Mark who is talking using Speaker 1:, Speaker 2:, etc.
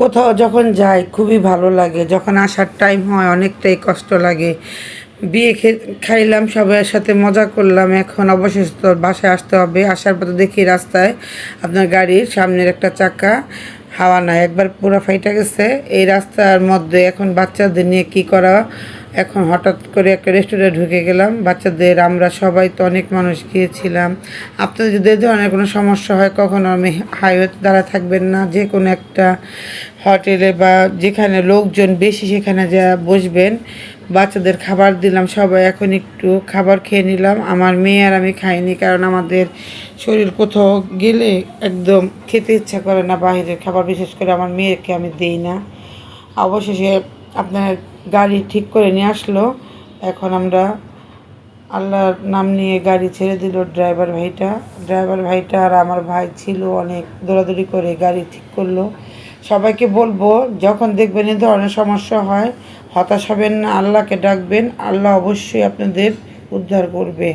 Speaker 1: কোথাও যখন যাই খুবই ভালো লাগে, যখন আসার টাইম হয় অনেকটাই কষ্ট লাগে। বিয়ে খাইলাম, সবার সাথে মজা করলাম, এখন অবশেষে তো বাসায় আসতে হবে। আসার পথে দেখি রাস্তায় আপনার গাড়ির সামনের একটা চাকা হাওয়া নাই, একবার পুরো ফাইটা গেছে। এই রাস্তার মধ্যে এখন বাচ্চাদের নিয়ে কি করা। এখন হঠাৎ করে একটা রেস্টুরেন্টে ঢুকে গেলাম বাচ্চাদের, আমরা সবাই তো অনেক মানুষ গিয়েছিলাম। আপনাদের যদি এই ধরনের কোনো সমস্যা হয়, কখনো আমি হাইওয়েতে দাঁড়া থাকবেন না, যে কোনো একটা হোটেলে বা যেখানে লোকজন বেশি সেখানে যা বসবেন। বাচ্চাদের খাবার দিলাম, সবাই এখন একটু খাবার খেয়ে নিলাম। আমার মেয়ে আর আমি খাইনি, কারণ আমাদের শরীর কোথাও গেলে একদম খেতে ইচ্ছা করে না বাইরের খাবার, বিশেষ করে আমার মেয়েকে আমি দিই না। অবশেষে আপনার গাড়ি ঠিক করে নিয়ে আসলো। এখন আমরা আল্লাহর নাম নিয়ে গাড়ি ছেড়ে দিল ড্রাইভার ভাইটা আর আমার ভাই ছিল, অনেক দৌড়াদৌড়ি করে গাড়ি ঠিক করলো। সবাইকে বলবো, যখন দেখবেন এই ধরনের সমস্যা হয়, হতাশ হবেন না, আল্লাহকে ডাকবেন, আল্লাহ অবশ্যই আপনাদের উদ্ধার করবে।